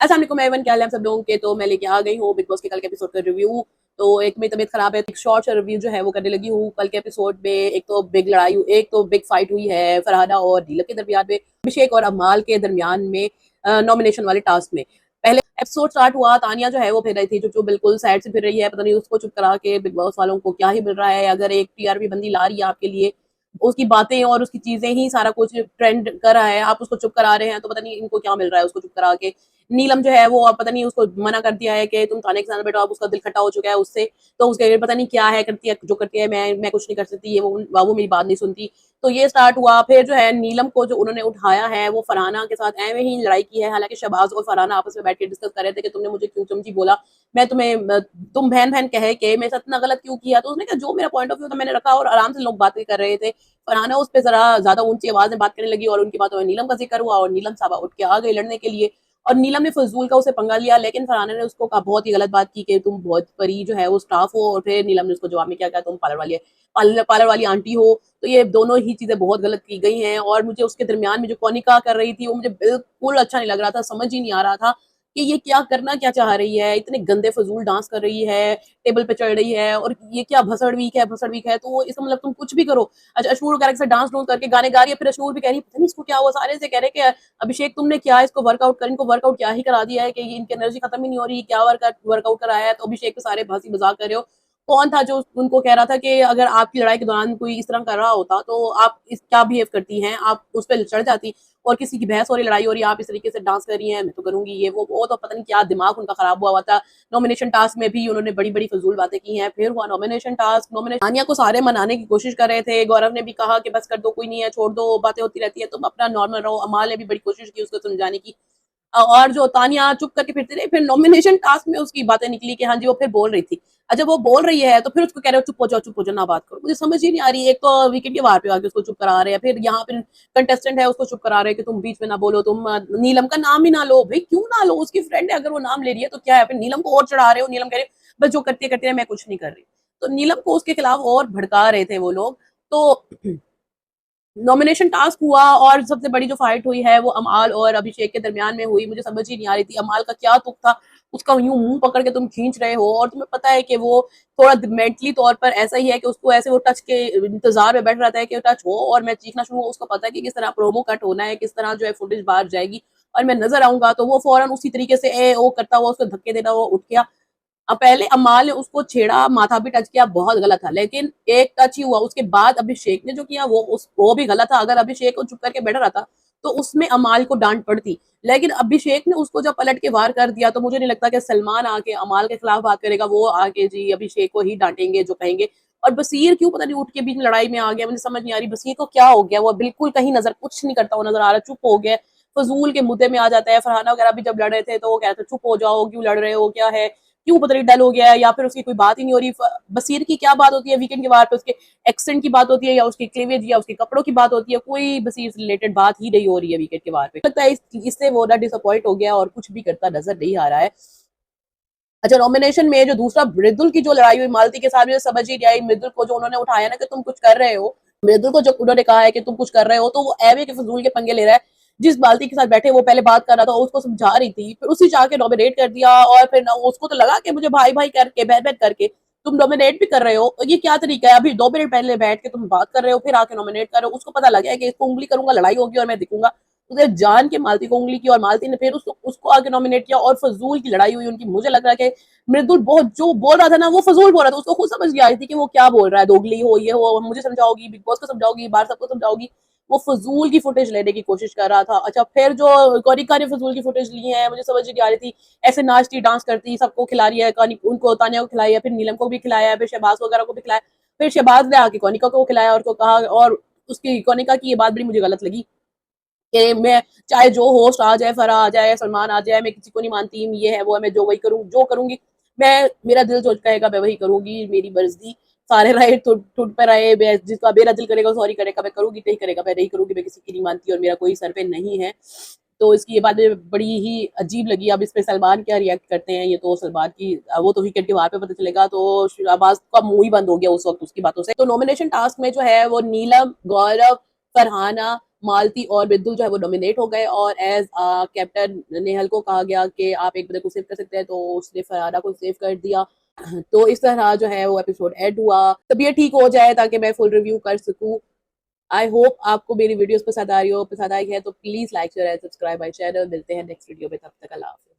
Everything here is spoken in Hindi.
अस्सलाम वालेकुम एवरीवन, क्या हाल है आप सब लोगों के। तो मैं लेके आ गई हूँ बिग बॉस के कल के एपिसोड का रिव्यू। तो एक मेरी तबीयत खराब है, एक शॉर्ट सा रिव्यू जो है वो करने लगी हूँ। कल के एपिसोड में एक तो बिग फाइट हुई है फरहाना और नीलम के दरमियान में, अभिषेक और अमाल के दरमियान में, नॉमिनेशन वाले टास्क में। पहले एपिसोड स्टार्ट हुआ, तानिया जो है वो फिर रही थी, जो बिल्कुल साइड से फिर रही है, पता नहीं उसको चुप करा के बिग बॉस वालों को क्या ही मिल रहा है। अगर एक टीआरपी बंदी ला रही है आपके लिए, उसकी बातें और उसकी चीजें ही सारा कुछ ट्रेंड कर रहा है, आप उसको चुप करा रहे हैं, तो पता नहीं इनको क्या मिल रहा है उसको चुप करा के। नीलम जो है वो पता नहीं उसको मना कर दिया है कि तुम थाने के सामने बैठो, अब उसका दिल खट्टा हो चुका है उससे, तो उसके पता नहीं क्या है, करती है जो करती है, मैं कुछ नहीं कर सकती, ये वो मेरी बात नहीं सुनती। तो ये स्टार्ट हुआ। फिर जो है नीलम को जो उन्होंने उठाया है वो फरहाना के साथ एवं ही लड़ाई की है। हालांकि शहबाज और फरहाना आपस में बैठ के डिस्कस कर रहे थे कि तुमने मुझे क्यों चमची बोला, मैं तुम्हें तुम बहन बहन कहे के मेरे साथ इतना गलत क्यों किया। तो उसने कहा जो मेरा पॉइंट ऑफ व्यू था मैंने रखा, और आराम से लोग बातें कर रहे थे। फरहाना उस पर जरा ज्यादा ऊंची आवाज में बात करने लगी और उनकी बातों में नीलम का जिक्र हुआ और नीलम साहबा उठ के आ गई लड़ने के लिए। और नीलम ने फजूल का उसे पंगा लिया, लेकिन फरहाना ने उसको कहा, बहुत ही गलत बात की कि तुम बहुत परी जो है वो स्टाफ हो। और फिर नीलम ने उसको जवाब में क्या कहा, तुम पार्लर वाली आंटी हो। तो ये दोनों ही चीजें बहुत गलत की गई हैं। और मुझे उसके दरमियान में जो कोनिका कर रही थी वो मुझे बिल्कुल अच्छा नहीं लग रहा था, समझ ही नहीं आ रहा था कि ये क्या करना क्या चाह रही है। इतने गंदे फजूल डांस कर रही है, टेबल पे चढ़ रही है, और ये क्या भसड़ वीक है। तो इसका मतलब तुम कुछ भी करो। अच्छा, अशनूर वगैरह के साथ डांस डूंस करके गाने गा रही है, फिर अशनूर भी कह रही है पता नहीं इसको क्या हुआ, सारे से कह रहे कि अभिषेक तुमने क्या इसको वर्कआउट कर, इनको वर्कआउट क्या ही करा दिया है कि इनकी एनर्जी खत्म ही नहीं हो रही, क्या वर्कआउट कराया है। तो अभिषेक के सारे हंसी मजाक कर रहे हो। कौन था जो उनको कह रहा था कि अगर आपकी लड़ाई के दौरान कोई इस तरह कर रहा होता तो आप इस क्या बिहेव करती हैं, आप उस पर चढ़ जाती। और किसी की बहस हो रही, लड़ाई हो रही है, आप इस तरीके से डांस कर रही हैं, मैं तो करूंगी ये वो तो पता नहीं क्या दिमाग उनका खराब हुआ था। नॉमिनेशन टास्क में भी उन्होंने बड़ी बड़ी फजूल बातें की हैं। फिर हुआ नॉमिनेशन टास्क, नॉमिनेशन तानिया को सारे मनाने की कोशिश कर रहे थे। गौरव ने भी कहा कि बस कर दो, कोई नहीं है, छोड़ दो, बातें होती रहती है, तुम अपना नॉर्मल रहो। अमाल ने भी बड़ी कोशिश की उसको समझाने की, और जो तानिया चुप करके फिरती रही। फिर नॉमिनेशन टास्क में उसकी बातें निकली कि हाँ जी वो फिर बोल रही थी। अच्छा, वो बोल रही है तो फिर उसको कह रहे हो चुप हो जाओ ना बात करो। मुझे समझ ही नहीं आ रही। एक तो वीकेंड के वार पे आके उसको चुप करा रहे हैं, फिर यहाँ पे कंटेस्टेंट है उसको चुप करा रहे हैं कि तुम बीच में ना बोलो, तुम नीलम का नाम ही ना लो। भाई क्यों ना लो, उसकी फ्रेंड है, अगर वो नाम ले रही है तो क्या है। फिर नीलम को और चढ़ा रहे हो, नीलम कह रहे हो बस जो करती है मैं कुछ नहीं कर रही। तो नीलम को उसके खिलाफ और भड़का रहे थे वो लोग। तो नॉमिनेशन टास्क हुआ और सबसे बड़ी जो फाइट हुई है वो अमाल और अभिषेक के दरमियान में हुई। मुझे समझ ही नहीं आ रही थी अमाल का क्या तुक था, उसका यूं मुंह पकड़ के तुम खींच रहे हो, और तुम्हें पता है कि वो थोड़ा मेंटली तौर पर ऐसा ही है कि उसको ऐसे वो टच के इंतजार में बैठ रहता है कि टच हो और मैं चीखना शुरू हो। उसको पता है कि किस तरह प्रोमो कट होना है, किस तरह जो है फुटेज बाहर जाएगी और मैं नजर आऊंगा, तो वो फौरन उसी तरीके से ए ओ करता हुआ उसको धक्के देता हुआ उठ गया। अब पहले अमाल ने उसको छेड़ा, माथा भी टच किया, बहुत गलत था, लेकिन एक टच ही हुआ। उसके बाद अभिषेक ने जो किया वो भी गलत था। अगर अभिषेक को चुप करके बैठा रहता तो उसमें अमाल को डांट पड़ती, लेकिन अभिषेक ने उसको जब पलट के वार कर दिया, तो मुझे नहीं लगता कि सलमान आके अमाल के खिलाफ बात करेगा। वो आके जी अभिषेक को ही डांटेंगे जो कहेंगे। और बसीर क्यों पता नहीं उठ के बीच में लड़ाई में आ गया, मुझे समझ नहीं आ रही बसीर को क्या हो गया। वो बिल्कुल कहीं नजर कुछ नहीं करता, वो नजर आ रहा, चुप हो गया, फजूल के मुद्दे में आ जाता है। फरहाना वगैरह भी जब लड़ रहे थे तो वो कहते चुप हो जाओ, क्यों लड़ रहे हो, क्या है, क्यों पता नहीं डल हो गया है, या फिर उसकी कोई बात ही नहीं हो रही। बसीर की क्या बात होती है वीकेंड के बार पे, उसके एक्सेंट की बात होती है या उसके क्लीवेज या उसके कपड़ों की बात होती है, कोई बसीर से रिलेटेड बात ही नहीं हो रही है वीकेंड के बार पे। लगता है इससे वो ना डिसअपॉइंट हो गया और कुछ भी करता नजर नहीं आ रहा है। अच्छा, नॉमिनेशन में जो दूसरा मृदुल की जो लड़ाई हुई मालती के साथ, मुझे समझ ही नहीं आई। मृदुल को जो उन्होंने उठाया ना कि तुम कुछ कर रहे हो, मृदुल को जो उन्होंने कहा है कि तुम कुछ कर रहे हो, तो वो एवे के फजूल के पंगे ले रहा है। जिस बाल्टी के साथ बैठे वो पहले बात कर रहा था, उसको समझा रही थी, फिर उसी जाके नॉमिनेट कर दिया। और फिर उसको तो लगा कि मुझे भाई भाई करके बहन बहन करके तुम नॉमिनेट भी कर रहे हो, ये क्या तरीका है। अभी 2 मिनट पहले बैठ के तुम बात कर रहे हो, फिर आके नॉमिनेट कर रहे हो। उसको पता लग गया कि इसको उंगली करूंगा लड़ाई होगी और मैं दिखूंगा। उसने जान के मालती को उंगली की और मालती ने फिर उसको आगे नॉमिनेट किया और फजूल की लड़ाई हुई उनकी। मुझे लग रहा है कि मृदुल बहुत जो बोल रहा था ना वो फजूल बोल रहा था, उसको खुद समझ नहीं आ रही थी कि वो क्या बोल रहा है। दोगली हो, ये हो, मुझे समझाओगी, बिग बॉस को समझाओगी, बाहर सबको समझाओगी। वो फजूल की फुटेज लेने की कोशिश कर रहा था। अच्छा, फिर जो कौनिका ने फजूल की फुटेज ली है, मुझे समझ नहीं आ रही थी। ऐसे नाचती डांस करती सबको खिला रही है, उनको तानिया को खिलाई है, फिर नीलम को भी खिलाया है, फिर शहबाज वगैरह को भी खिलाया। फिर शहबाज ने आके कौनिका को खिलाया और को कहा, और उसकी कौनिका की ये बात बड़ी मुझे गलत लगी कि मैं चाहे जो होस्ट आ जाए, फरा आ जाए, सलमान आ जाए, मैं किसी को नहीं मानती, ये है वो है, मैं जो वही करूँ जो करूंगी, मैं मेरा दिल जो कहेगा मैं वही करूंगी, मेरी मर्जी, सारे राय टूट पर आए, जिसका मेरा दिल करेगा सॉरी करेगा मैं करूंगी, नहीं करेगा मैं नहीं करूंगी, मैं किसी की नहीं मानती और मेरा कोई सर पे नहीं है। तो इसकी ये बात बड़ी ही अजीब लगी। अब इस पे सलमान क्या रिएक्ट करते हैं, ये तो सलमान की, वो तो वीकेंड के बाहर पे पता चलेगा। तो आवाज का मुंह ही बंद हो गया उस वक्त उसकी बातों से। तो नॉमिनेशन टास्क में जो है वो नीलम, गौरव, फरहाना, मालती और बिद्दुल जो है वो नॉमिनेट हो गए और एज कैप्टन नेहल को कहा गया कि आप एक बंदे को सेव कर सकते हैं, तो उसने फरहाना को सेव कर दिया। तो इस तरह जो है वो एपिसोड एंड हुआ। तबीयत ठीक हो जाए ताकि मैं फुल रिव्यू कर सकूं। आई होप आपको मेरी वीडियोस पसंद आ रही हो, पसंद आई है तो please like share and subscribe my channel. मिलते हैं नेक्स्ट वीडियो में, तब तक अल्लाह हाफिज़।